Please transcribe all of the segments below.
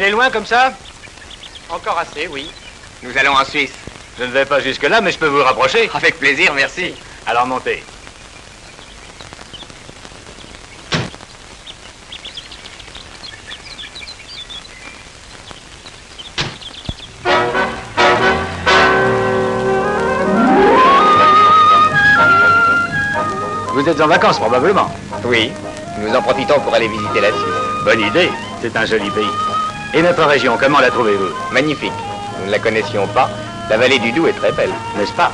aller loin comme ça? Encore assez, oui. Nous allons en Suisse. Je ne vais pas jusque-là, mais je peux vous rapprocher. Avec plaisir, merci. Alors montez. Vous êtes en vacances, probablement. Oui, nous en profitons pour aller visiter la Suisse. Bonne idée, c'est un joli pays. Et notre région, comment la trouvez-vous? Magnifique. Nous ne la connaissions pas. La vallée du Doubs est très belle. N'est-ce pas?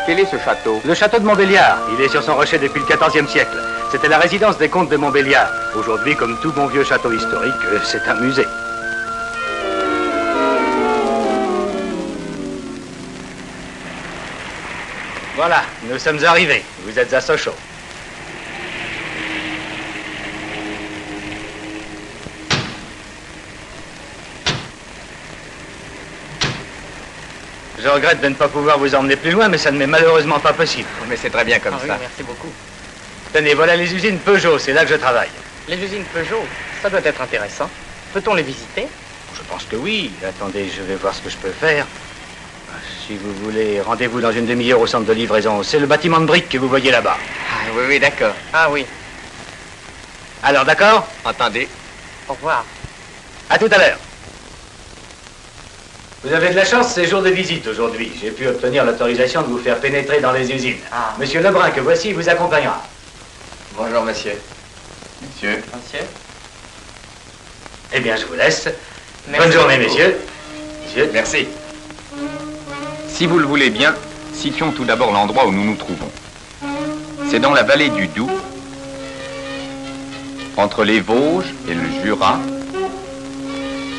Quel est ce château? Le château de Montbéliard. Il est sur son rocher depuis le XIVe siècle. C'était la résidence des comtes de Montbéliard. Aujourd'hui, comme tout bon vieux château historique, c'est un musée. Voilà, nous sommes arrivés. Vous êtes à Sochaux. Je regrette de ne pas pouvoir vous emmener plus loin, mais ça ne m'est malheureusement pas possible. Mais c'est très bien comme ça. Oui, merci beaucoup. Tenez, voilà les usines Peugeot, c'est là que je travaille. Les usines Peugeot, ça doit être intéressant. Peut-on les visiter? Je pense que oui. Attendez, je vais voir ce que je peux faire. Si vous voulez, rendez-vous dans une demi-heure au centre de livraison. C'est le bâtiment de briques que vous voyez là-bas. Ah, oui, oui, d'accord. Ah oui. Alors, d'accord? Entendez. Au revoir. À tout à l'heure. Vous avez de la chance, c'est jour de visite aujourd'hui. J'ai pu obtenir l'autorisation de vous faire pénétrer dans les usines. Ah. Monsieur Lebrun, que voici, vous accompagnera. Bonjour, monsieur. Monsieur. Monsieur. Eh bien, je vous laisse. Merci Bonne journée, beaucoup. messieurs. Monsieur. Merci. Si vous le voulez bien, situons tout d'abord l'endroit où nous nous trouvons. C'est dans la vallée du Doubs, entre les Vosges et le Jura,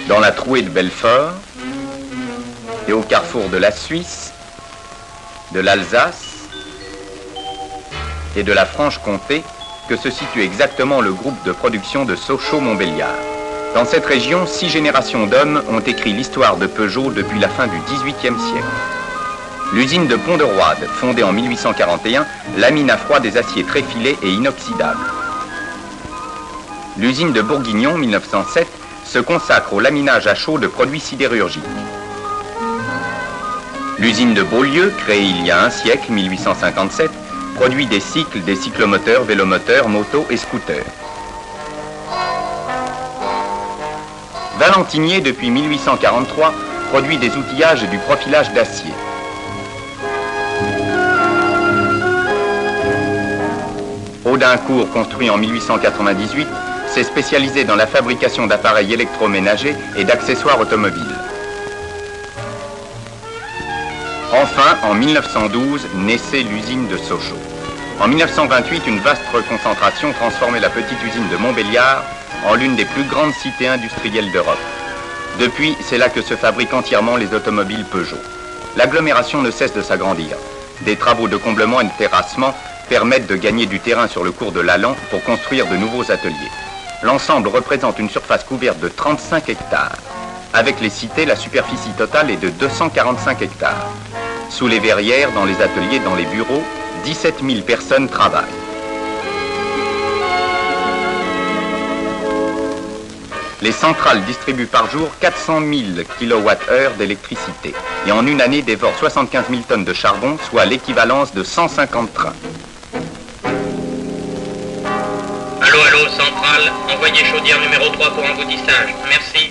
dans la trouée de Belfort, et au carrefour de la Suisse, de l'Alsace et de la Franche-Comté, que se situe exactement le groupe de production de Sochaux-Montbéliard. Dans cette région, 6 générations d'hommes ont écrit l'histoire de Peugeot depuis la fin du XVIIIe siècle. L'usine de Pont-de-Roide, fondée en 1841, lamine à froid des aciers très filés et inoxydables. L'usine de Bourguignon, 1907, se consacre au laminage à chaud de produits sidérurgiques. L'usine de Beaulieu, créée il y a un siècle, 1857, produit des cycles, des cyclomoteurs, vélomoteurs, motos et scooters. Valentinier, depuis 1843, produit des outillages et du profilage d'acier. Audincourt, construit en 1898, s'est spécialisé dans la fabrication d'appareils électroménagers et d'accessoires automobiles. Enfin, en 1912, naissait l'usine de Sochaux. En 1928, une vaste reconcentration transformait la petite usine de Montbéliard en l'une des plus grandes cités industrielles d'Europe. Depuis, c'est là que se fabriquent entièrement les automobiles Peugeot. L'agglomération ne cesse de s'agrandir. Des travaux de comblement et de terrassement permettent de gagner du terrain sur le cours de l'Allan pour construire de nouveaux ateliers. L'ensemble représente une surface couverte de 35 hectares. Avec les cités, la superficie totale est de 245 hectares. Sous les verrières, dans les ateliers, dans les bureaux, 17 000 personnes travaillent. Les centrales distribuent par jour 400 000 kWh d'électricité et en une année dévorent 75 000 tonnes de charbon, soit l'équivalence de 150 trains. Allô, allô, centrale, envoyez chaudière numéro 3 pour emboutissage. Merci.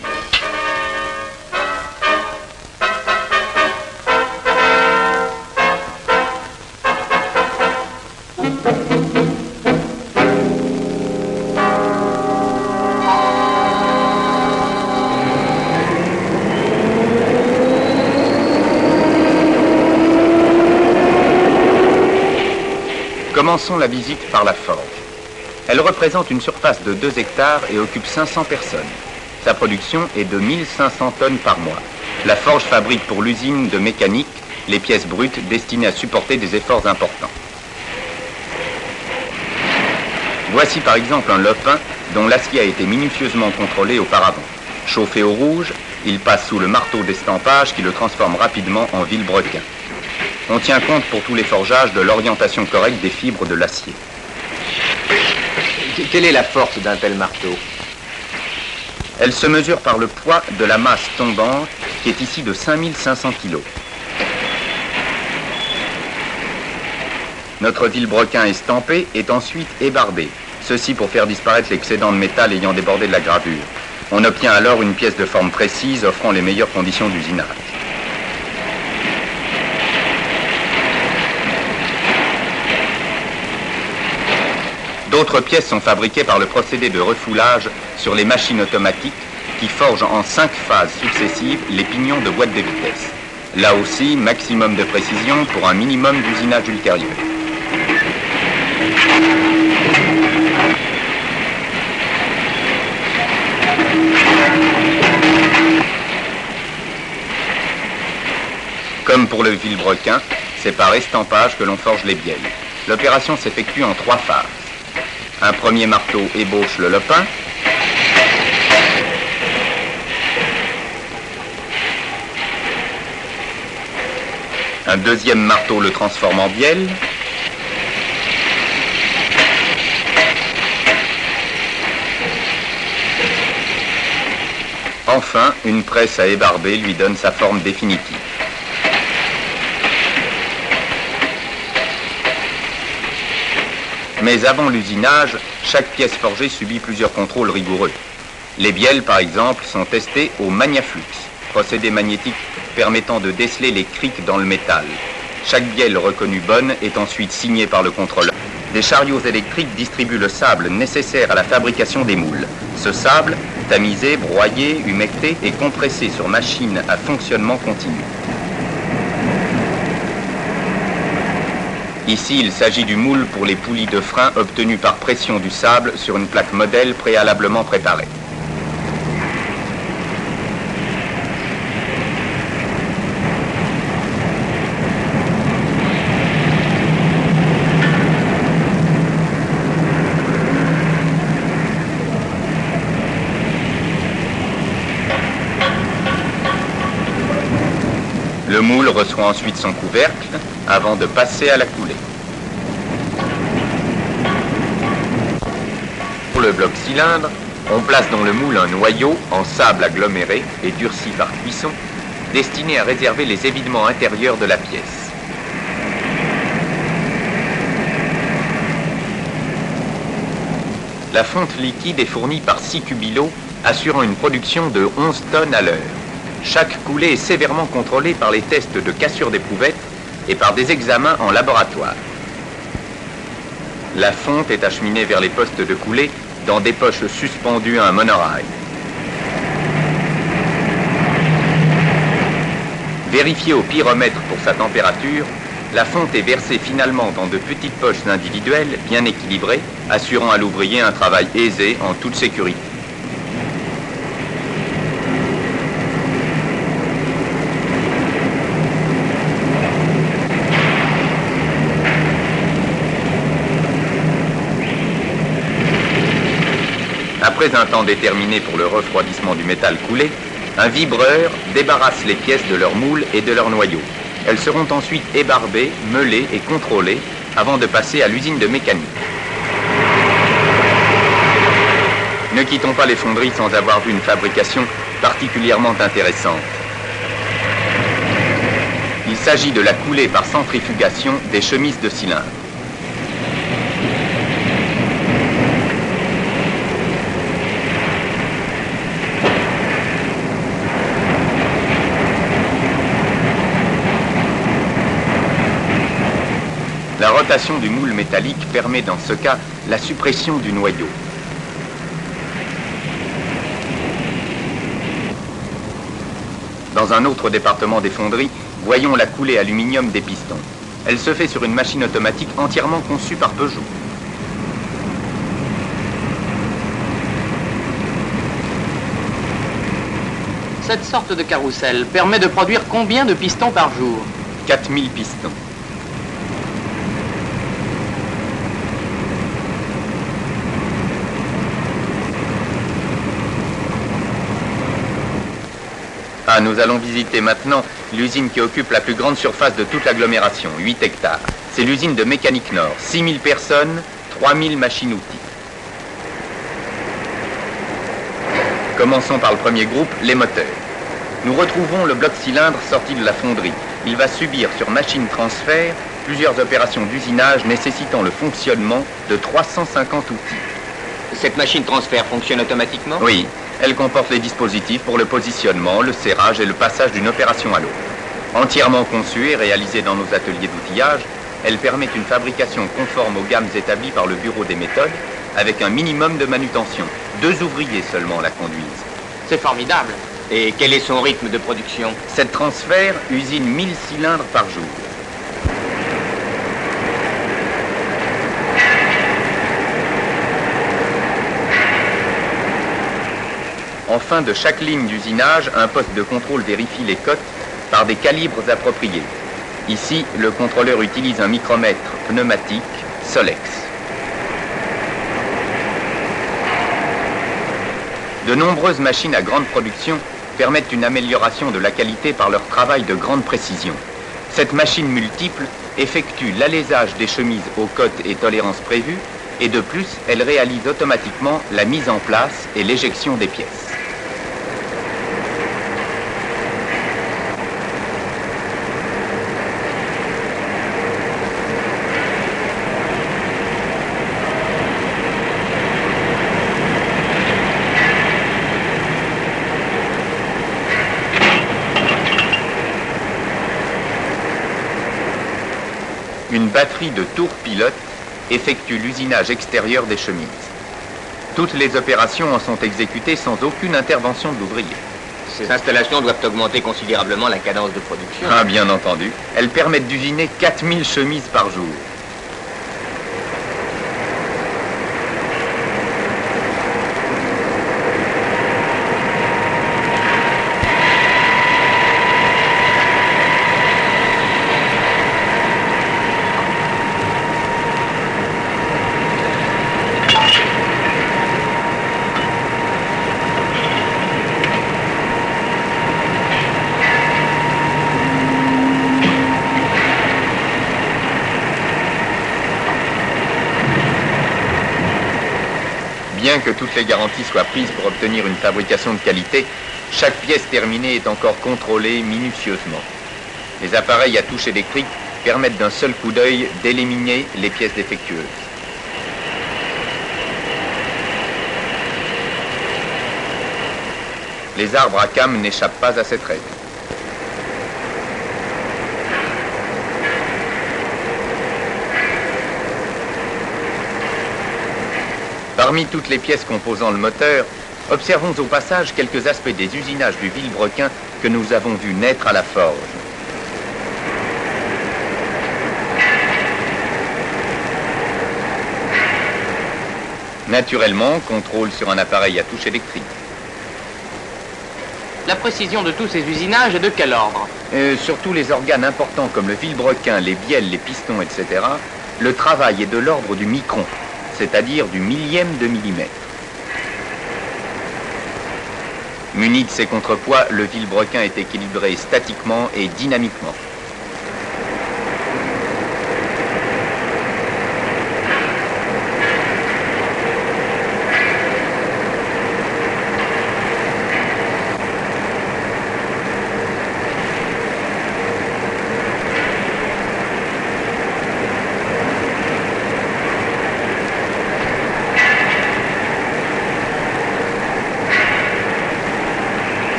Commençons la visite par la forge. Elle représente une surface de 2 hectares et occupe 500 personnes. Sa production est de 1500 tonnes par mois. La forge fabrique pour l'usine de mécanique les pièces brutes destinées à supporter des efforts importants. Voici par exemple un lopin dont l'acier a été minutieusement contrôlé auparavant. Chauffé au rouge, il passe sous le marteau d'estampage qui le transforme rapidement en vilebrequin. On tient compte pour tous les forgeages de l'orientation correcte des fibres de l'acier. Quelle est la force d'un tel marteau? Elle se mesure par le poids de la masse tombante qui est ici de 5500 kg. Notre vilebrequin estampé est ensuite ébarbé, ceci pour faire disparaître l'excédent de métal ayant débordé de la gravure. On obtient alors une pièce de forme précise offrant les meilleures conditions d'usinage. D'autres pièces sont fabriquées par le procédé de refoulage sur les machines automatiques qui forgent en 5 phases successives les pignons de boîte de vitesse. Là aussi, maximum de précision pour un minimum d'usinage ultérieur. Comme pour le vilebrequin, c'est par estampage que l'on forge les bielles. L'opération s'effectue en 3 phases. Un premier marteau ébauche le lopin. Un deuxième marteau le transforme en bielle. Enfin, une presse à ébarber lui donne sa forme définitive. Mais avant l'usinage, chaque pièce forgée subit plusieurs contrôles rigoureux. Les bielles, par exemple, sont testées au magnaflux, procédé magnétique permettant de déceler les criques dans le métal. Chaque bielle reconnue bonne est ensuite signée par le contrôleur. Des chariots électriques distribuent le sable nécessaire à la fabrication des moules. Ce sable, tamisé, broyé, humecté et compressé sur machine à fonctionnement continu. Ici, il s'agit du moule pour les poulies de frein obtenues par pression du sable sur une plaque modèle préalablement préparée. Le moule reçoit ensuite son couvercle avant de passer à la coulée. Pour le bloc cylindre, on place dans le moule un noyau en sable aggloméré et durci par cuisson, destiné à réserver les évidements intérieurs de la pièce. La fonte liquide est fournie par 6 cubilots, assurant une production de 11 tonnes à l'heure. Chaque coulée est sévèrement contrôlée par les tests de cassure d'éprouvettes et par des examens en laboratoire. La fonte est acheminée vers les postes de coulée dans des poches suspendues à un monorail. Vérifiée au pyromètre pour sa température, la fonte est versée finalement dans de petites poches individuelles bien équilibrées, assurant à l'ouvrier un travail aisé en toute sécurité. Après un temps déterminé pour le refroidissement du métal coulé, un vibreur débarrasse les pièces de leur moule et de leur noyau. Elles seront ensuite ébarbées, meulées et contrôlées avant de passer à l'usine de mécanique. Ne quittons pas les fonderies sans avoir vu une fabrication particulièrement intéressante. Il s'agit de la coulée par centrifugation des chemises de cylindre. La rotation du moule métallique permet dans ce cas la suppression du noyau. Dans un autre département des fonderies, voyons la coulée aluminium des pistons. Elle se fait sur une machine automatique entièrement conçue par Peugeot. Cette sorte de carrousel permet de produire combien de pistons par jour? 4000 pistons. Ah, nous allons visiter maintenant l'usine qui occupe la plus grande surface de toute l'agglomération, 8 hectares. C'est l'usine de Mécanique Nord, 6000 personnes, 3000 machines-outils. Commençons par le premier groupe, les moteurs. Nous retrouvons le bloc cylindre sorti de la fonderie. Il va subir sur machine transfert plusieurs opérations d'usinage nécessitant le fonctionnement de 350 outils. Cette machine transfert fonctionne automatiquement? Oui, elle comporte les dispositifs pour le positionnement, le serrage et le passage d'une opération à l'autre. Entièrement conçue et réalisée dans nos ateliers d'outillage, elle permet une fabrication conforme aux gammes établies par le Bureau des méthodes, avec un minimum de manutention. 2 ouvriers seulement la conduisent. C'est formidable. Et quel est son rythme de production? Cette transfert usine 1000 cylindres par jour. En fin de chaque ligne d'usinage, un poste de contrôle vérifie les cotes par des calibres appropriés. Ici, le contrôleur utilise un micromètre pneumatique Solex. De nombreuses machines à grande production permettent une amélioration de la qualité par leur travail de grande précision. Cette machine multiple effectue l'alésage des chemises aux cotes et tolérances prévues et de plus, elle réalise automatiquement la mise en place et l'éjection des pièces. Une batterie de tours pilotes effectue l'usinage extérieur des chemises. Toutes les opérations en sont exécutées sans aucune intervention de l'ouvrier. Ces installations doivent augmenter considérablement la cadence de production. Ah, bien entendu. Elles permettent d'usiner 4000 chemises par jour. Bien que toutes les garanties soient prises pour obtenir une fabrication de qualité, chaque pièce terminée est encore contrôlée minutieusement. Les appareils à touche électrique permettent d'un seul coup d'œil d'éliminer les pièces défectueuses. Les arbres à cames n'échappent pas à cette règle. Parmi toutes les pièces composant le moteur, observons au passage quelques aspects des usinages du Vilebrequin que nous avons vu naître à la forge. Naturellement, contrôle sur un appareil à touche électrique. La précision de tous ces usinages est de quel ordre? Surtout les organes importants comme le Vilebrequin, les bielles, les pistons, etc., le travail est de l'ordre du micron, c'est-à-dire du millième de millimètre. Muni de ses contrepoids, le Vilebrequin est équilibré statiquement et dynamiquement.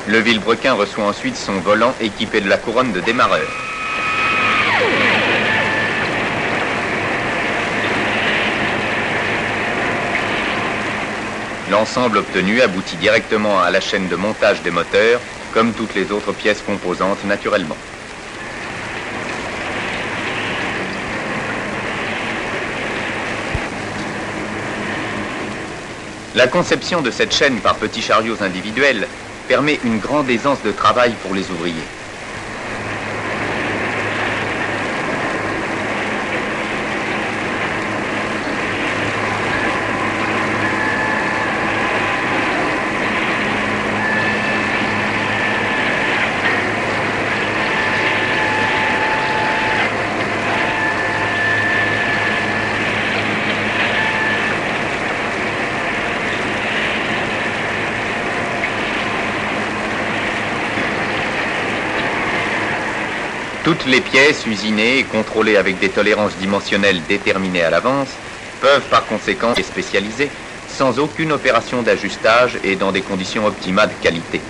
Le Vilebrequin reçoit ensuite son volant équipé de la couronne de démarreur. L'ensemble obtenu aboutit directement à la chaîne de montage des moteurs, comme toutes les autres pièces composantes naturellement. La conception de cette chaîne par petits chariots individuels permet une grande aisance de travail pour les ouvriers. Toutes les pièces usinées et contrôlées avec des tolérances dimensionnelles déterminées à l'avance peuvent par conséquent être spécialisées sans aucune opération d'ajustage et dans des conditions optimales de qualité.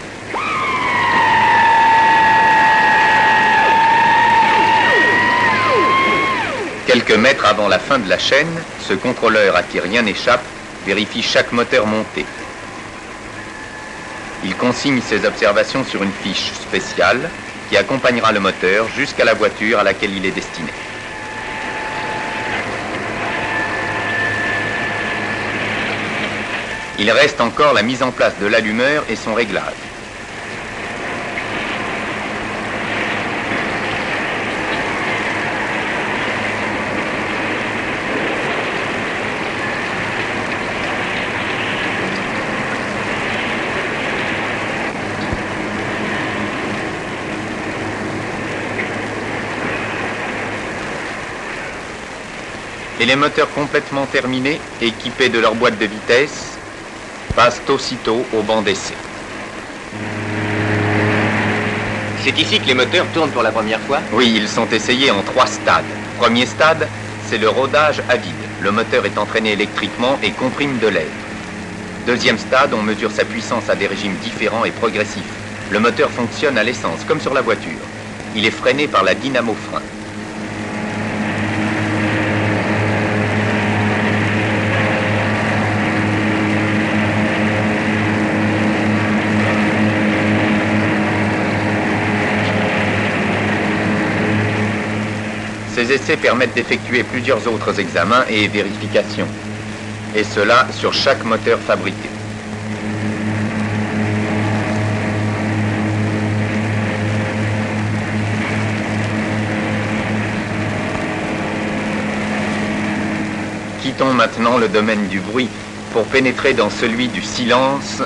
Quelques mètres avant la fin de la chaîne, ce contrôleur à qui rien n'échappe vérifie chaque moteur monté. Il consigne ses observations sur une fiche spéciale qui accompagnera le moteur jusqu'à la voiture à laquelle il est destiné. Il reste encore la mise en place de l'allumeur et son réglage. Et les moteurs complètement terminés, équipés de leur boîte de vitesse, passent aussitôt au banc d'essai. C'est ici que les moteurs tournent pour la première fois? Oui, ils sont essayés en 3 stades. Premier stade, c'est le rodage à vide. Le moteur est entraîné électriquement et comprime de l'air. Deuxième stade, on mesure sa puissance à des régimes différents et progressifs. Le moteur fonctionne à l'essence, comme sur la voiture. Il est freiné par la dynamo-frein. Ces essais permettent d'effectuer plusieurs autres examens et vérifications, et cela sur chaque moteur fabriqué. Quittons maintenant le domaine du bruit pour pénétrer dans celui du silence.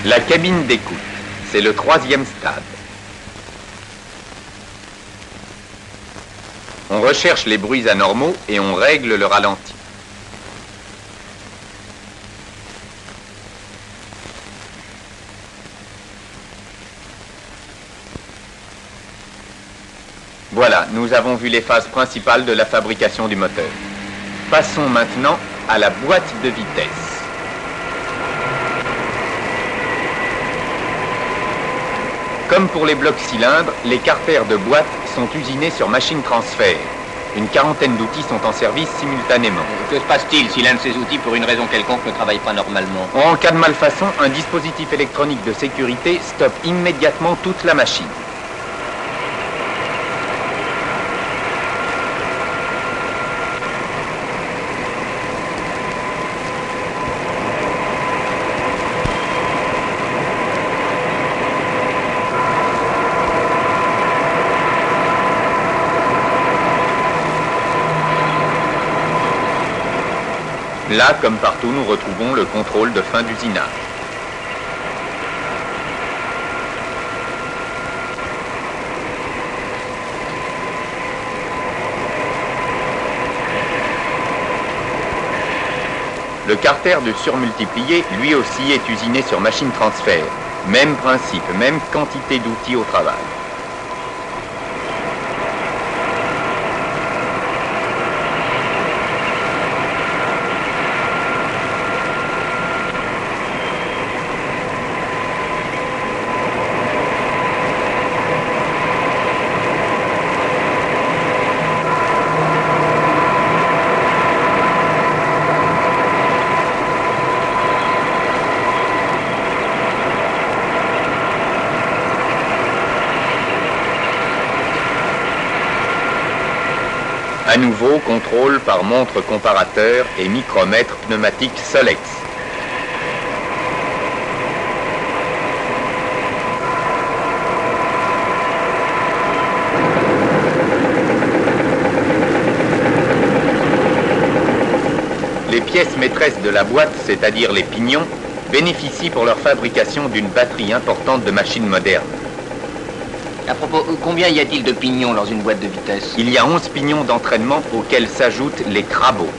La cabine d'écoute, c'est le 3e stade. On recherche les bruits anormaux et on règle le ralenti. Voilà, nous avons vu les phases principales de la fabrication du moteur. Passons maintenant à la boîte de vitesse. Comme pour les blocs cylindres, les carters de boîte sont usinés sur machine transfert. Une quarantaine d'outils sont en service simultanément. Que se passe-t-il si l'un de ces outils, pour une raison quelconque, ne travaille pas normalement? En cas de malfaçon, un dispositif électronique de sécurité stoppe immédiatement toute la machine. Là, comme partout, nous retrouvons le contrôle de fin d'usinage. Le carter de surmultiplié, lui aussi, est usiné sur machine transfert. Même principe, même quantité d'outils au travail. À nouveau, contrôle par montre comparateur et micromètre pneumatique Solex. Les pièces maîtresses de la boîte, c'est-à-dire les pignons, bénéficient pour leur fabrication d'une batterie importante de machines modernes. À propos, combien y a-t-il de pignons dans une boîte de vitesse? Il y a 11 pignons d'entraînement auxquels s'ajoutent les crabeaux.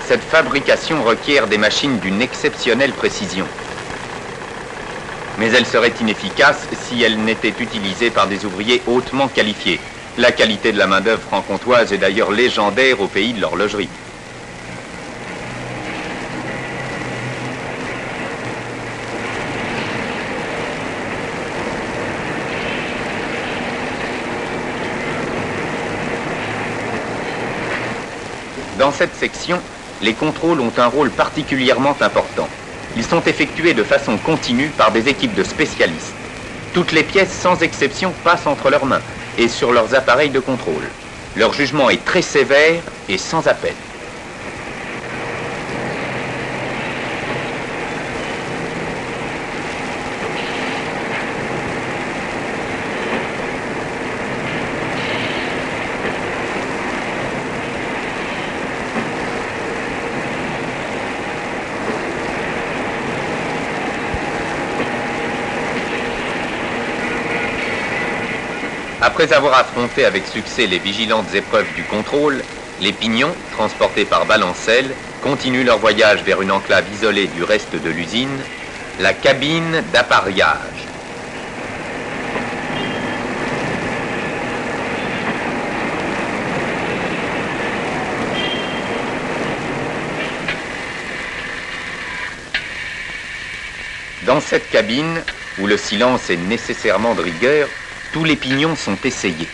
Cette fabrication requiert des machines d'une exceptionnelle précision. Mais elle serait inefficace si elle n'était utilisée par des ouvriers hautement qualifiés. La qualité de la main-d'œuvre franc-comtoise est d'ailleurs légendaire au pays de l'horlogerie. Dans cette section, les contrôles ont un rôle particulièrement important. Ils sont effectués de façon continue par des équipes de spécialistes. Toutes les pièces, sans exception, passent entre leurs mains et sur leurs appareils de contrôle. Leur jugement est très sévère et sans appel. Après avoir affronté avec succès les vigilantes épreuves du contrôle, les pignons, transportés par balancelle, continuent leur voyage vers une enclave isolée du reste de l'usine, la cabine d'appareillage. Dans cette cabine, où le silence est nécessairement de rigueur, tous les pignons sont essayés.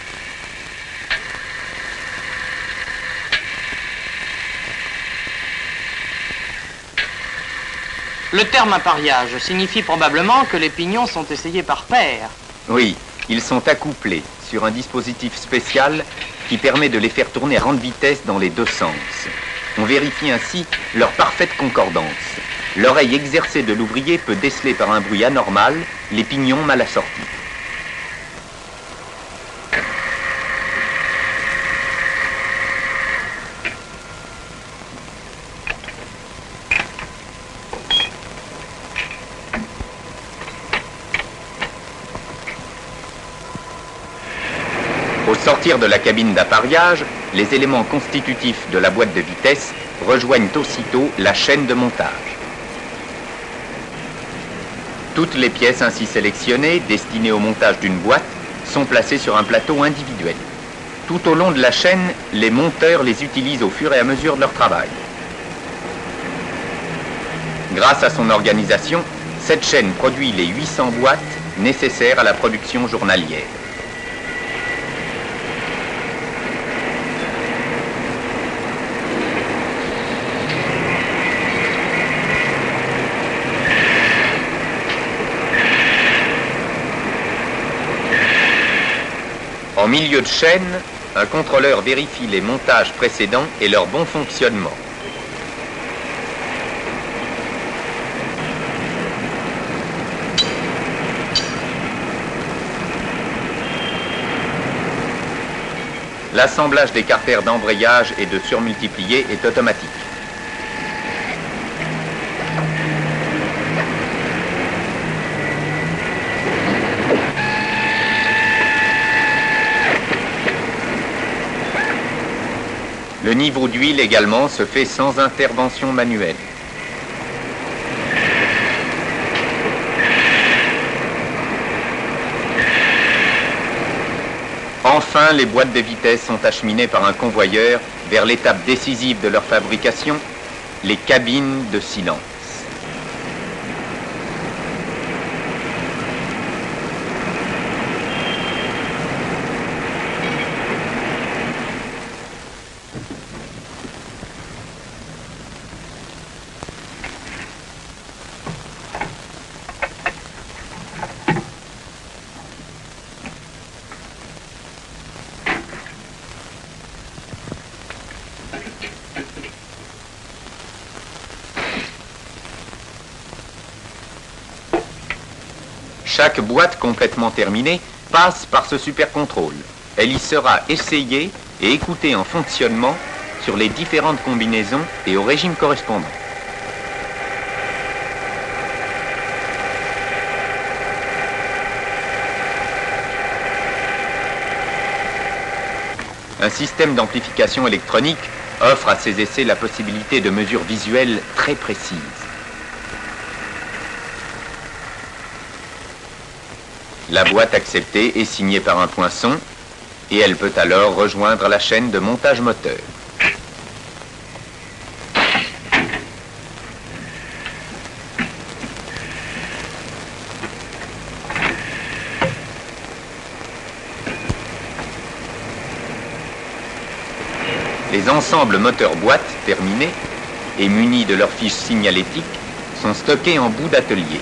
Le terme appareillage signifie probablement que les pignons sont essayés par paire. Oui, ils sont accouplés sur un dispositif spécial qui permet de les faire tourner à grande vitesse dans les deux sens. On vérifie ainsi leur parfaite concordance. L'oreille exercée de l'ouvrier peut déceler par un bruit anormal les pignons mal assortis. Au sortir de la cabine d'appareillage, les éléments constitutifs de la boîte de vitesse rejoignent aussitôt la chaîne de montage. Toutes les pièces ainsi sélectionnées, destinées au montage d'une boîte, sont placées sur un plateau individuel. Tout au long de la chaîne, les monteurs les utilisent au fur et à mesure de leur travail. Grâce à son organisation, cette chaîne produit les 800 boîtes nécessaires à la production journalière. En milieu de chaîne, un contrôleur vérifie les montages précédents et leur bon fonctionnement. L'assemblage des carters d'embrayage et de surmultiplier est automatique. Le niveau d'huile également se fait sans intervention manuelle. Enfin, les boîtes de vitesse sont acheminées par un convoyeur vers l'étape décisive de leur fabrication, les cabines de silence. Chaque boîte complètement terminée passe par ce supercontrôle. Elle y sera essayée et écoutée en fonctionnement sur les différentes combinaisons et au régime correspondant. Un système d'amplification électronique offre à ces essais la possibilité de mesures visuelles très précises. La boîte acceptée est signée par un poinçon et elle peut alors rejoindre la chaîne de montage moteur. Les ensembles moteur-boîte terminés et munis de leurs fiches signalétiques sont stockés en bout d'atelier.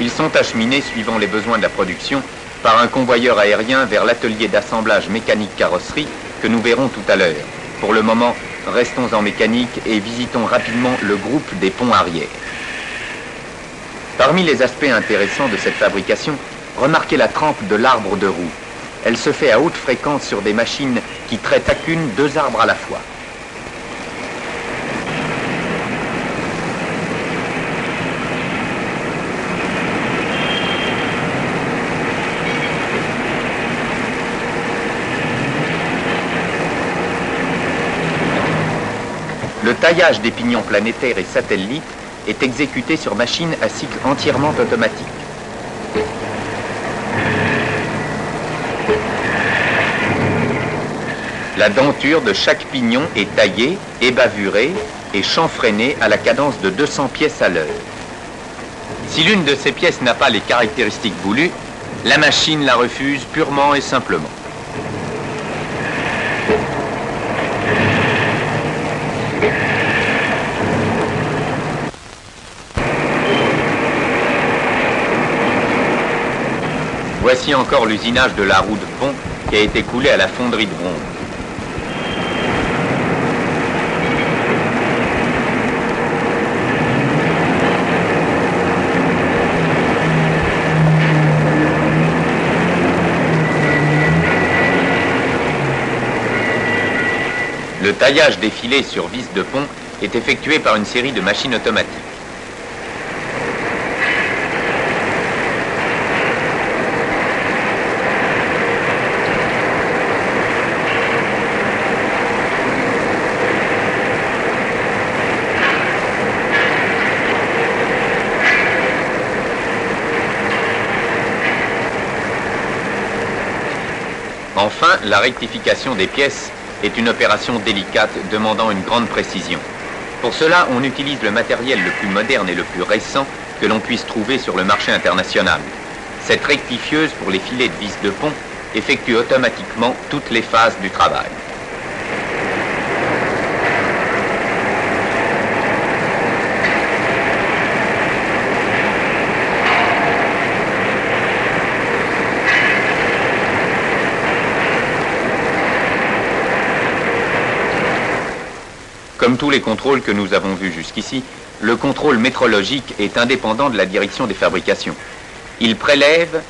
Ils sont acheminés suivant les besoins de la production par un convoyeur aérien vers l'atelier d'assemblage mécanique carrosserie que nous verrons tout à l'heure. Pour le moment, restons en mécanique et visitons rapidement le groupe des ponts arrière. Parmi les aspects intéressants de cette fabrication, remarquez la trempe de l'arbre de roue. Elle se fait à haute fréquence sur des machines qui traitent à qu'une 2 arbres à la fois. Le taillage des pignons planétaires et satellites est exécuté sur machine à cycle entièrement automatique. La denture de chaque pignon est taillée, ébavurée et chanfreinée à la cadence de 200 pièces à l'heure. Si l'une de ces pièces n'a pas les caractéristiques voulues, la machine la refuse purement et simplement. Voici encore l'usinage de la roue de pont qui a été coulée à la fonderie de bronze. Le taillage des filets sur vis de pont est effectué par une série de machines automatiques. Enfin, la rectification des pièces est une opération délicate demandant une grande précision. Pour cela, on utilise le matériel le plus moderne et le plus récent que l'on puisse trouver sur le marché international. Cette rectifieuse pour les filets de vis de pont effectue automatiquement toutes les phases du travail. Comme tous les contrôles que nous avons vus jusqu'ici, le contrôle métrologique est indépendant de la direction des fabrications. Il prélève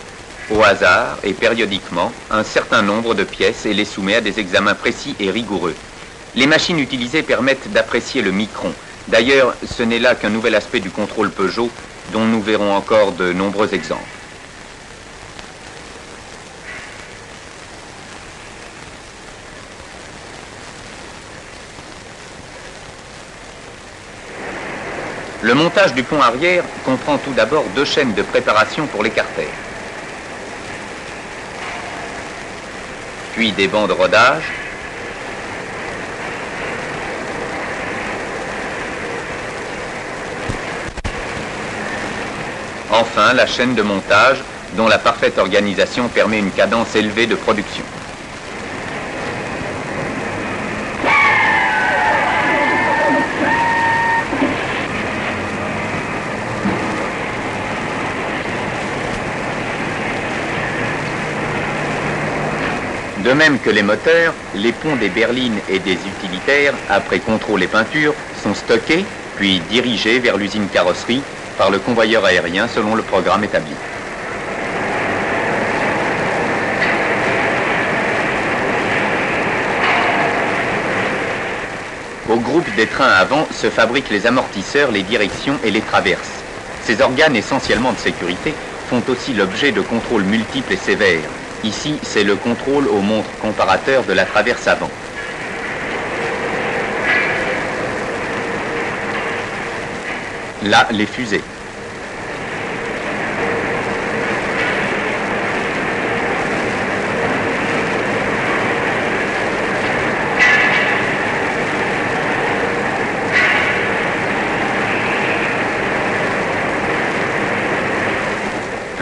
au hasard et périodiquement un certain nombre de pièces et les soumet à des examens précis et rigoureux. Les machines utilisées permettent d'apprécier le micron. D'ailleurs, ce n'est là qu'un nouvel aspect du contrôle Peugeot dont nous verrons encore de nombreux exemples. Le montage du pont arrière comprend tout d'abord 2 chaînes de préparation pour les carters, puis des bancs de rodage, enfin la chaîne de montage dont la parfaite organisation permet une cadence élevée de production. De même que les moteurs, les ponts des berlines et des utilitaires, après contrôle et peinture, sont stockés, puis dirigés vers l'usine carrosserie par le convoyeur aérien selon le programme établi. Au groupe des trains à avant se fabriquent les amortisseurs, les directions et les traverses. Ces organes essentiellement de sécurité font aussi l'objet de contrôles multiples et sévères. Ici, c'est le contrôle aux montres comparateurs de la traverse avant. Là, les fusées.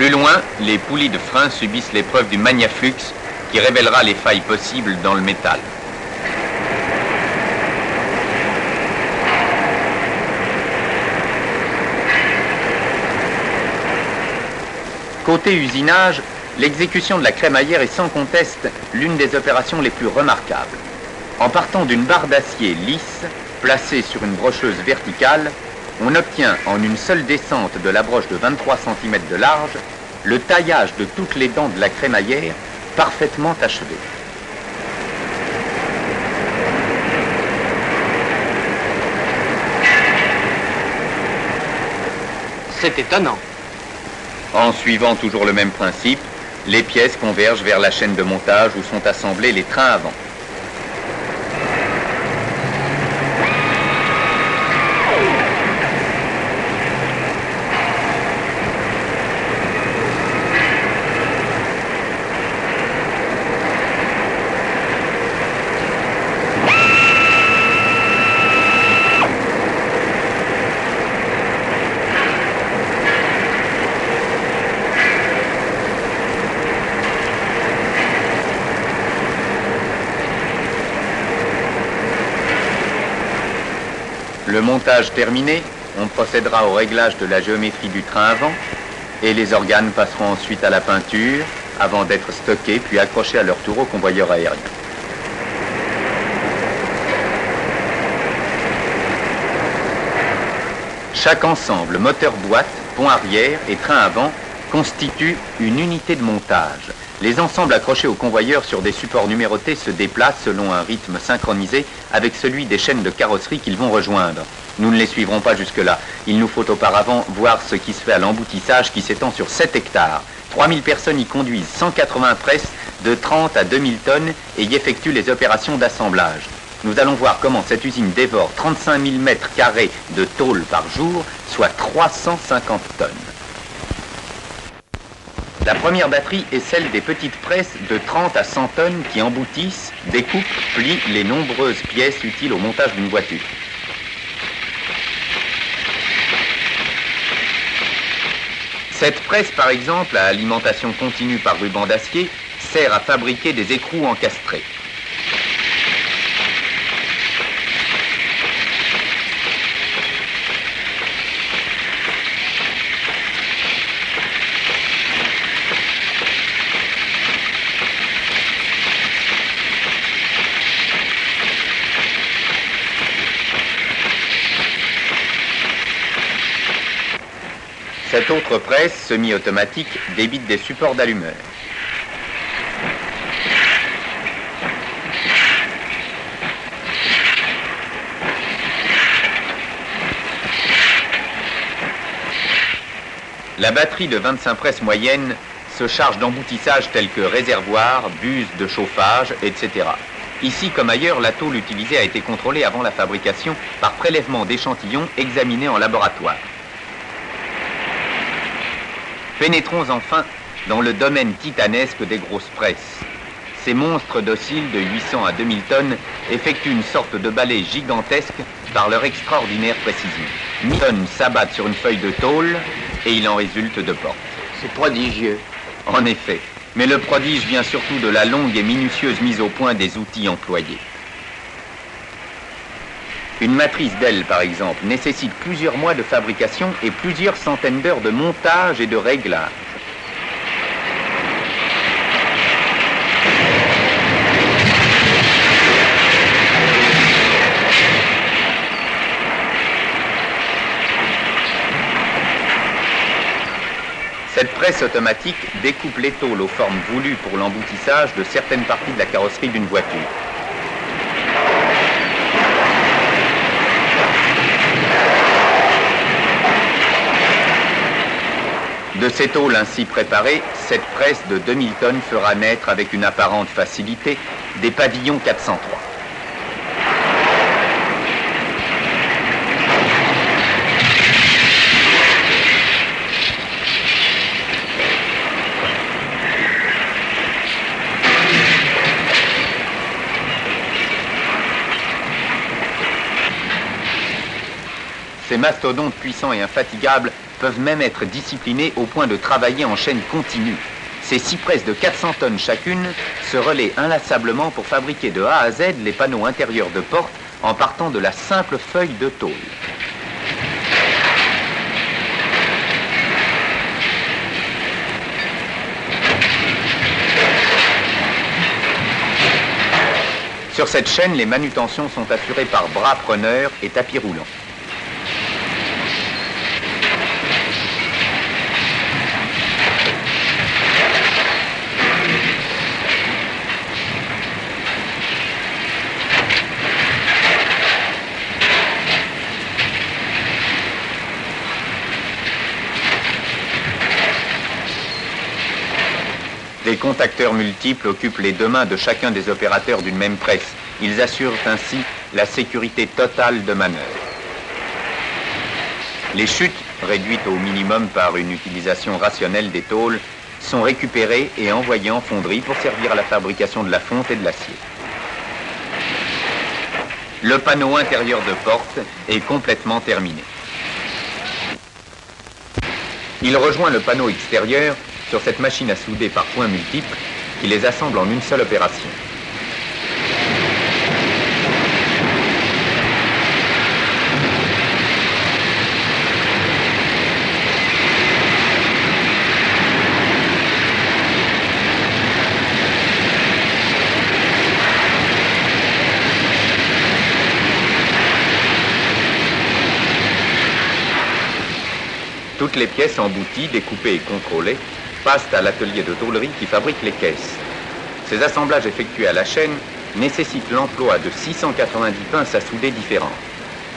Plus loin, les poulies de frein subissent l'épreuve du magnaflux qui révélera les failles possibles dans le métal. Côté usinage, l'exécution de la crémaillère est sans conteste l'une des opérations les plus remarquables. En partant d'une barre d'acier lisse, placée sur une brocheuse verticale, on obtient en une seule descente de la broche de 23 cm de large le taillage de toutes les dents de la crémaillère parfaitement achevé. C'est étonnant. En suivant toujours le même principe, les pièces convergent vers la chaîne de montage où sont assemblés les trains avant. Le montage terminé, on procédera au réglage de la géométrie du train avant et les organes passeront ensuite à la peinture avant d'être stockés puis accrochés à leur tour au convoyeur aérien. Chaque ensemble, moteur-boîte, pont arrière et train avant, constitue une unité de montage. Les ensembles accrochés au convoyeur sur des supports numérotés se déplacent selon un rythme synchronisé avec celui des chaînes de carrosserie qu'ils vont rejoindre. Nous ne les suivrons pas jusque-là. Il nous faut auparavant voir ce qui se fait à l'emboutissage qui s'étend sur 7 hectares. 3000 personnes y conduisent 180 presses de 30 à 2000 tonnes et y effectuent les opérations d'assemblage. Nous allons voir comment cette usine dévore 35 000 mètres carrés de tôle par jour, soit 350 tonnes. La première batterie est celle des petites presses de 30 à 100 tonnes qui emboutissent, découpent, plient les nombreuses pièces utiles au montage d'une voiture. Cette presse, par exemple, à alimentation continue par ruban d'acier, sert à fabriquer des écrous encastrés. Cette autre presse, semi-automatique, débite des supports d'allumeur. La batterie de 25 presses moyennes se charge d'emboutissage tels que réservoirs, buses de chauffage, etc. Ici, comme ailleurs, la tôle utilisée a été contrôlée avant la fabrication par prélèvement d'échantillons examinés en laboratoire. Pénétrons enfin dans le domaine titanesque des grosses presses. Ces monstres dociles de 800 à 2000 tonnes effectuent une sorte de balai gigantesque par leur extraordinaire précision. 1000 tonnes s'abattent sur une feuille de tôle et il en résulte de portes. C'est prodigieux. En effet, mais le prodige vient surtout de la longue et minutieuse mise au point des outils employés. Une matrice d'aile, par exemple, nécessite plusieurs mois de fabrication et plusieurs centaines d'heures de montage et de réglage. Cette presse automatique découpe les tôles aux formes voulues pour l'emboutissage de certaines parties de la carrosserie d'une voiture. ces tôles ainsi préparées, cette presse de 2000 tonnes fera naître avec une apparente facilité des pavillons 403. Ces mastodontes puissants et infatigables peuvent même être disciplinés au point de travailler en chaîne continue. Ces 6 presses de 400 tonnes chacune se relaient inlassablement pour fabriquer de A à Z les panneaux intérieurs de porte en partant de la simple feuille de tôle. Sur cette chaîne, les manutentions sont assurées par bras preneurs et tapis roulants. Des contacteurs multiples occupent les 2 mains de chacun des opérateurs d'une même presse. Ils assurent ainsi la sécurité totale de manœuvre. Les chutes, réduites au minimum par une utilisation rationnelle des tôles, sont récupérées et envoyées en fonderie pour servir à la fabrication de la fonte et de l'acier. Le panneau intérieur de porte est complètement terminé. Il rejoint le panneau extérieur sur cette machine à souder par points multiples qui les assemble en une seule opération. Toutes les pièces embouties, découpées et contrôlées passent à l'atelier de tôlerie qui fabrique les caisses. Ces assemblages effectués à la chaîne nécessitent l'emploi de 690 pinces à souder différentes.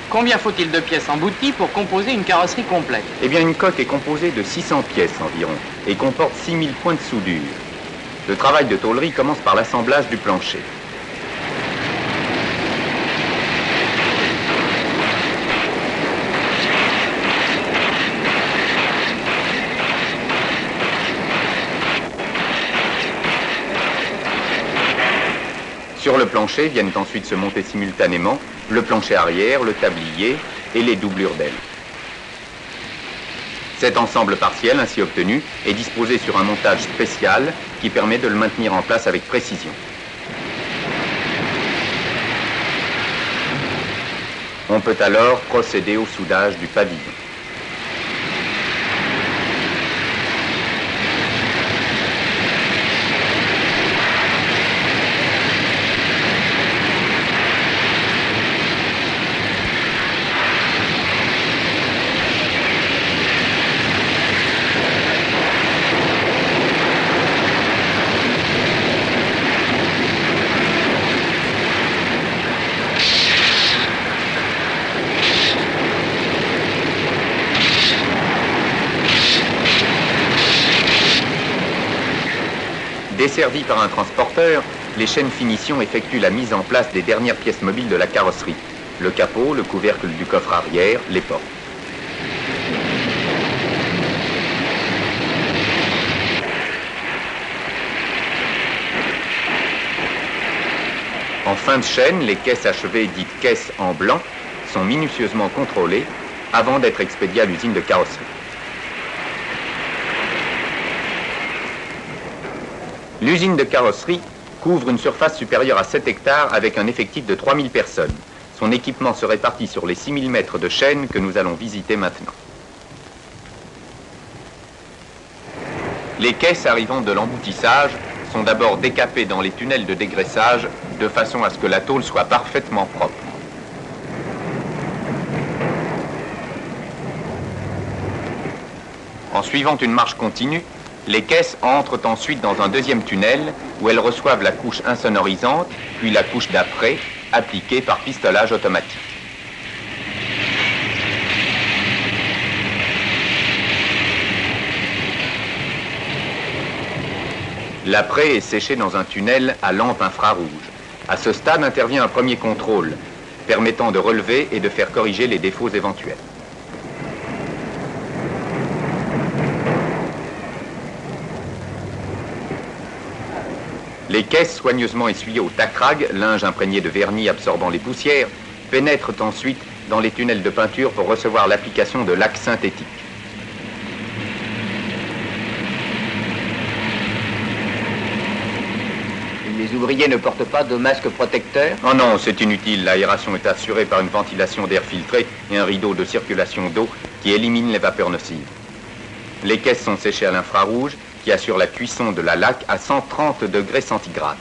Combien faut-il de pièces embouties pour composer une carrosserie complète? Eh bien, une coque est composée de 600 pièces environ et comporte 6000 points de soudure. Le travail de tôlerie commence par l'assemblage du plancher. Sur le plancher viennent ensuite se monter simultanément le plancher arrière, le tablier et les doublures d'ailes. Cet ensemble partiel ainsi obtenu est disposé sur un montage spécial qui permet de le maintenir en place avec précision. On peut alors procéder au soudage du pavillon. Desservis par un transporteur, les chaînes finition effectuent la mise en place des dernières pièces mobiles de la carrosserie. Le capot, le couvercle du coffre arrière, les portes. En fin de chaîne, les caisses achevées, dites caisses en blanc, sont minutieusement contrôlées avant d'être expédiées à l'usine de carrosserie. L'usine de carrosserie couvre une surface supérieure à 7 hectares avec un effectif de 3000 personnes. Son équipement se répartit sur les 6000 mètres de chaîne que nous allons visiter maintenant. Les caisses arrivant de l'emboutissage sont d'abord décapées dans les tunnels de dégraissage de façon à ce que la tôle soit parfaitement propre. En suivant une marche continue, les caisses entrent ensuite dans un deuxième tunnel où elles reçoivent la couche insonorisante, puis la couche d'après, appliquée par pistolage automatique. L'après est séché dans un tunnel à lampe infrarouge. À ce stade intervient un premier contrôle, permettant de relever et de faire corriger les défauts éventuels. Les caisses soigneusement essuyées au tac-rag, linge imprégné de vernis absorbant les poussières, pénètrent ensuite dans les tunnels de peinture pour recevoir l'application de lacs synthétiques. Les ouvriers ne portent pas de masque protecteur? Oh non, c'est inutile. L'aération est assurée par une ventilation d'air filtré et un rideau de circulation d'eau qui élimine les vapeurs nocives. Les caisses sont séchées à l'infrarouge qui assure la cuisson de la laque à 130 degrés centigrades.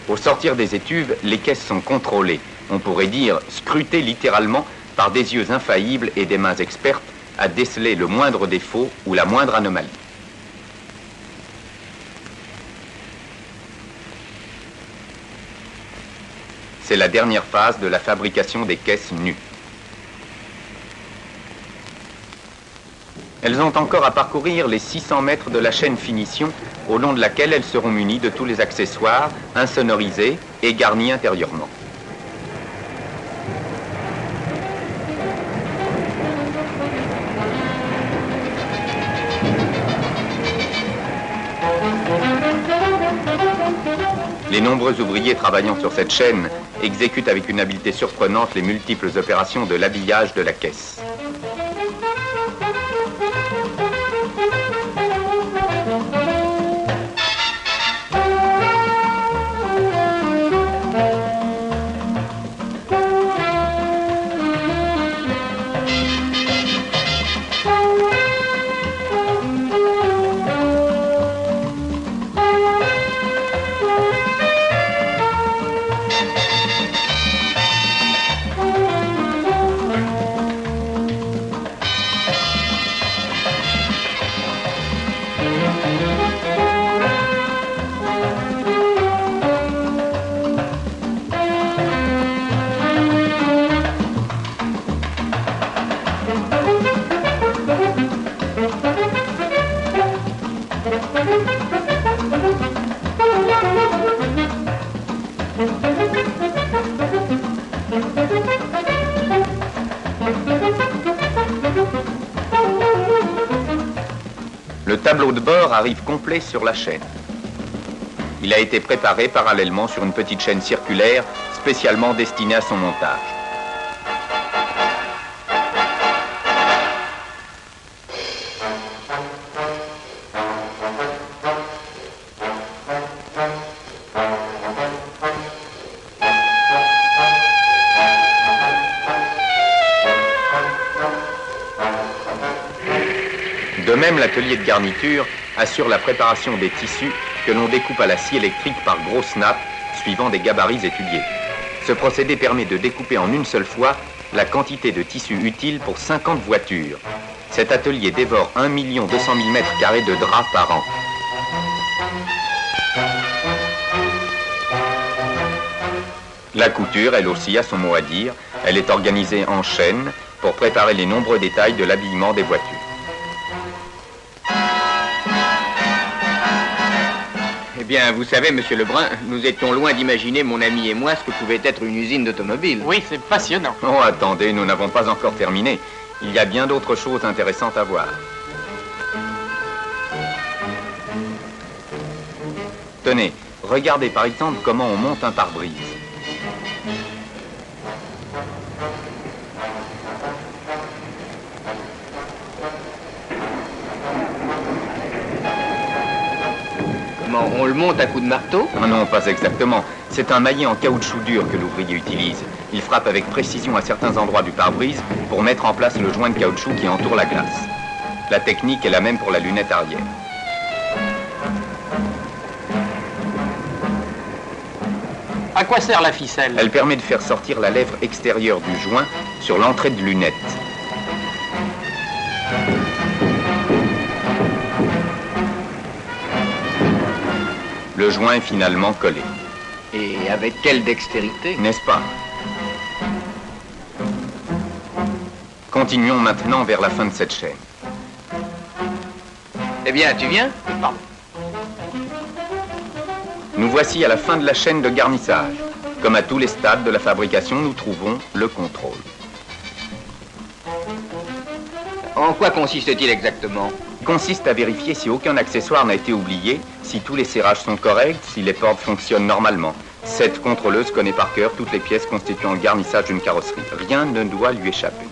Au sortir des étuves, les caisses sont contrôlées, on pourrait dire scrutées littéralement par des yeux infaillibles et des mains expertes à déceler le moindre défaut ou la moindre anomalie. C'est la dernière phase de la fabrication des caisses nues. Elles ont encore à parcourir les 600 mètres de la chaîne finition, au long de laquelle elles seront munies de tous les accessoires, insonorisés et garnis intérieurement. Les nombreux ouvriers travaillant sur cette chaîne exécutent avec une habileté surprenante les multiples opérations de l'habillage de la caisse. Le tableau de bord arrive complet sur la chaîne. Il a été préparé parallèlement sur une petite chaîne circulaire spécialement destinée à son montage. De même, l'atelier de garniture assure la préparation des tissus que l'on découpe à la scie électrique par grosses nappes, suivant des gabarits étudiés. Ce procédé permet de découper en une seule fois la quantité de tissu utile pour 50 voitures. Cet atelier dévore 1 200 000 m² de drap par an. La couture, elle aussi, a son mot à dire. Elle est organisée en chaîne pour préparer les nombreux détails de l'habillement des voitures. Eh bien, vous savez, monsieur Lebrun, nous étions loin d'imaginer, mon ami et moi, ce que pouvait être une usine d'automobile. Oui, c'est passionnant. Oh, attendez, nous n'avons pas encore terminé. Il y a bien d'autres choses intéressantes à voir. Tenez, regardez par exemple comment on monte un pare-brise. On le monte à coups de marteau? Ah non, pas exactement. C'est un maillet en caoutchouc dur que l'ouvrier utilise. Il frappe avec précision à certains endroits du pare-brise pour mettre en place le joint de caoutchouc qui entoure la glace. La technique est la même pour la lunette arrière. À quoi sert la ficelle? Elle permet de faire sortir la lèvre extérieure du joint sur l'entrée de lunette. Le joint est finalement collé. Et avec quelle dextérité? N'est-ce pas? Continuons maintenant vers la fin de cette chaîne. Eh bien, tu viens? Pardon. Nous voici à la fin de la chaîne de garnissage. Comme à tous les stades de la fabrication, nous trouvons le contrôle. En quoi consiste-t-il exactement? Il consiste à vérifier si aucun accessoire n'a été oublié, si tous les serrages sont corrects, si les portes fonctionnent normalement. Cette contrôleuse connaît par cœur toutes les pièces constituant le garnissage d'une carrosserie. Rien ne doit lui échapper.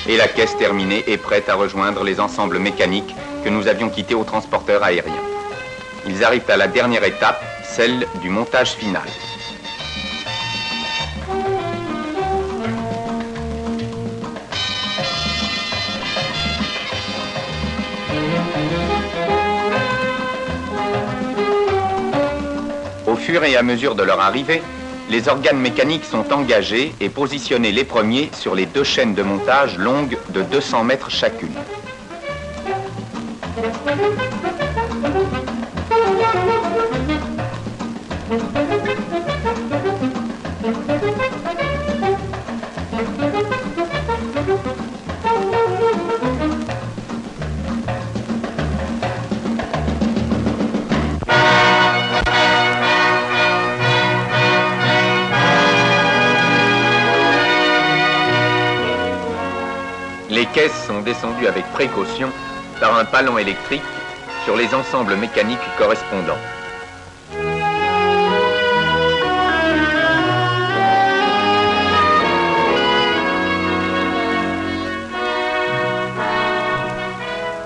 Et la caisse terminée est prête à rejoindre les ensembles mécaniques que nous avions quittés au transporteur aérien. Ils arrivent à la dernière étape, celle du montage final. Au fur et à mesure de leur arrivée, les organes mécaniques sont engagés et positionnés les premiers sur les deux chaînes de montage longues de 200 mètres chacune. Les caisses sont descendues avec précaution par un palon électrique sur les ensembles mécaniques correspondants.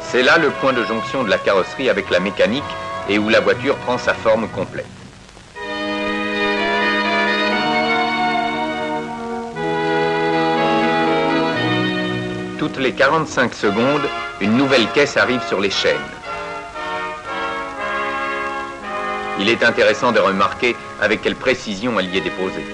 C'est là le point de jonction de la carrosserie avec la mécanique et où la voiture prend sa forme complète. Toutes les 45 secondes, une nouvelle caisse arrive sur les chaînes. Il est intéressant de remarquer avec quelle précision elle y est déposée.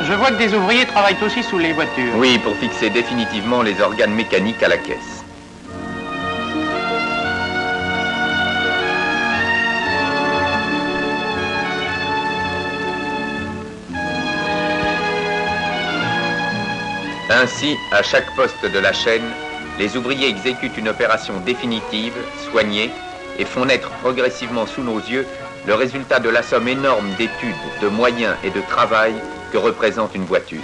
Je vois que des ouvriers travaillent aussi sous les voitures. Oui, pour fixer définitivement les organes mécaniques à la caisse. Ainsi, à chaque poste de la chaîne, les ouvriers exécutent une opération définitive, soignée, et font naître progressivement sous nos yeux le résultat de la somme énorme d'études, de moyens et de travail que représente une voiture.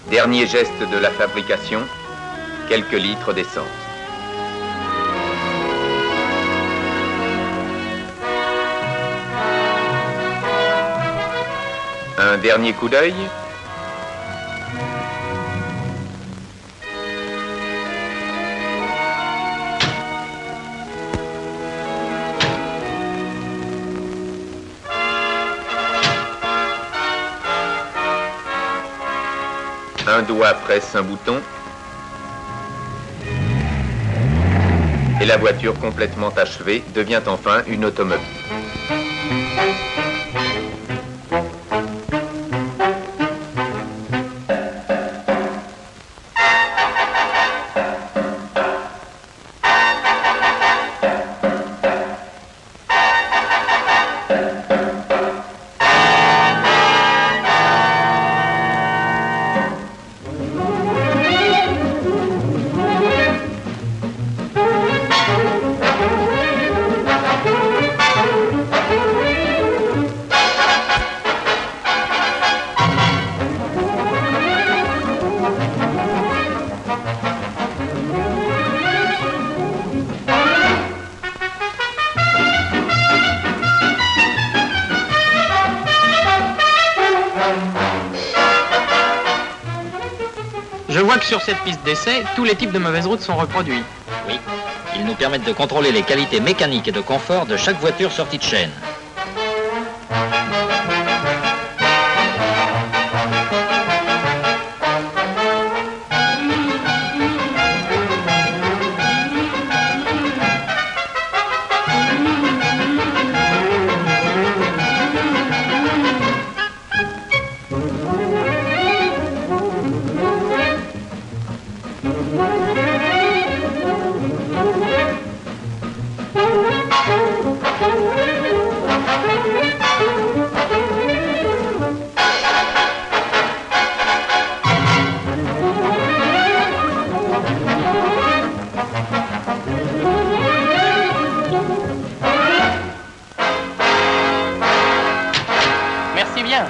Dernier geste de la fabrication, quelques litres d'essence. Un dernier coup d'œil. Un doigt presse un bouton. Et la voiture complètement achevée devient enfin une automobile. voit que sur cette piste d'essai, tous les types de mauvaises routes sont reproduits. Oui. Ils nous permettent de contrôler les qualités mécaniques et de confort de chaque voiture sortie de chaîne.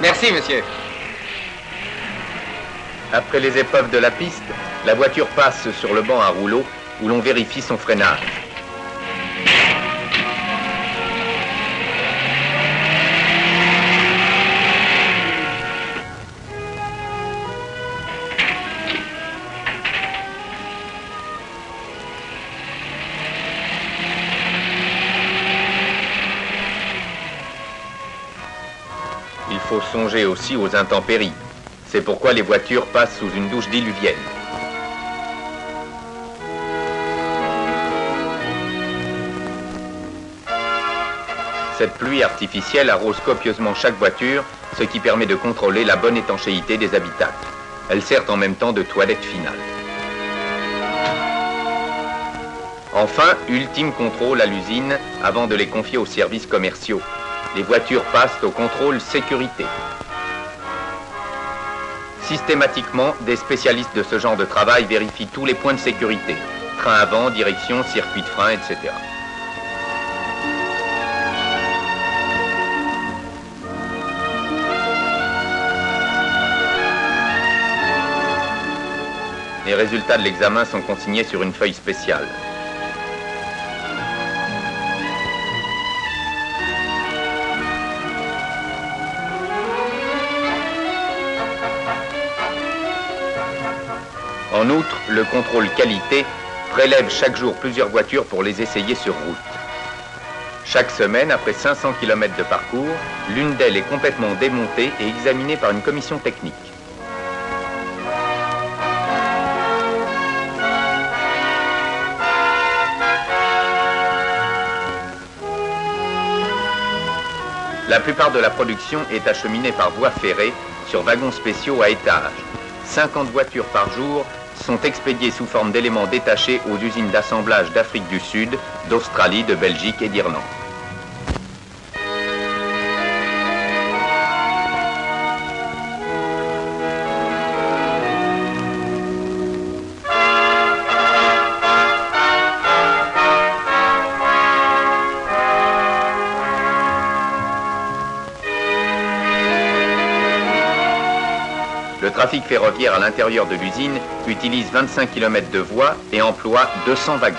Merci, monsieur. Après les épreuves de la piste, la voiture passe sur le banc à rouleau où l'on vérifie son freinage. Il faut songer aussi aux intempéries. C'est pourquoi les voitures passent sous une douche diluvienne. Cette pluie artificielle arrose copieusement chaque voiture, ce qui permet de contrôler la bonne étanchéité des habitacles. Elle sert en même temps de toilette finale. Enfin, ultime contrôle à l'usine avant de les confier aux services commerciaux. Les voitures passent au contrôle sécurité. Systématiquement, des spécialistes de ce genre de travail vérifient tous les points de sécurité. Frein avant, direction, circuit de frein, etc. Les résultats de l'examen sont consignés sur une feuille spéciale. En outre, le contrôle qualité prélève chaque jour plusieurs voitures pour les essayer sur route. Chaque semaine, après 500 km de parcours, l'une d'elles est complètement démontée et examinée par une commission technique. La plupart de la production est acheminée par voie ferrée sur wagons spéciaux à étages. 50 voitures par jour sont expédiées sous forme d'éléments détachés aux usines d'assemblage d'Afrique du Sud, d'Australie, de Belgique et d'Irlande. Le trafic ferroviaire à l'intérieur de l'usine utilise 25 km de voies et emploie 200 wagons.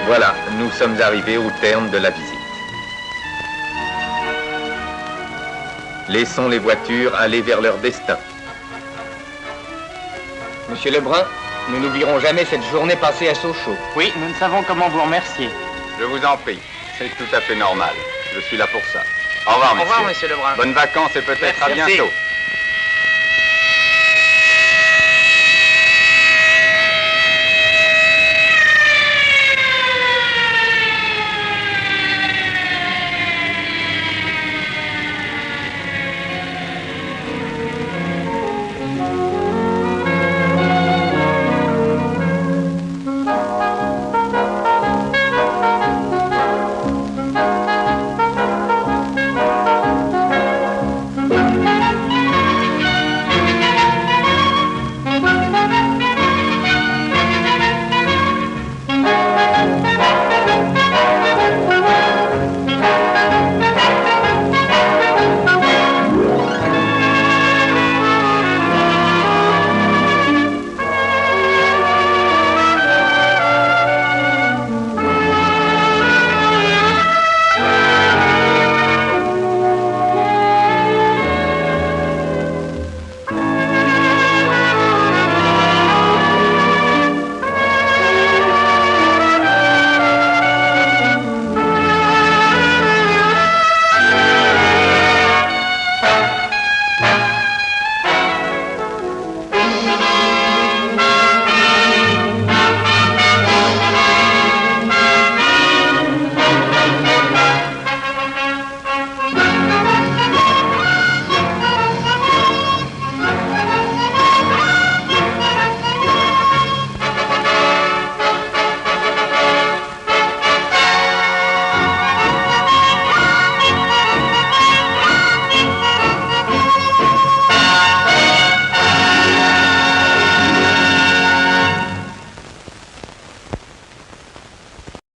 Voilà, nous sommes arrivés au terme de la visite. Laissons les voitures aller vers leur destin. Monsieur Lebrun, nous n'oublierons jamais cette journée passée à Sochaux. Oui, nous ne savons comment vous remercier. Je vous en prie, c'est tout à fait normal. Je suis là pour ça. Au revoir, Au revoir, monsieur Lebrun. Bonnes vacances et peut-être à Merci. bientôt.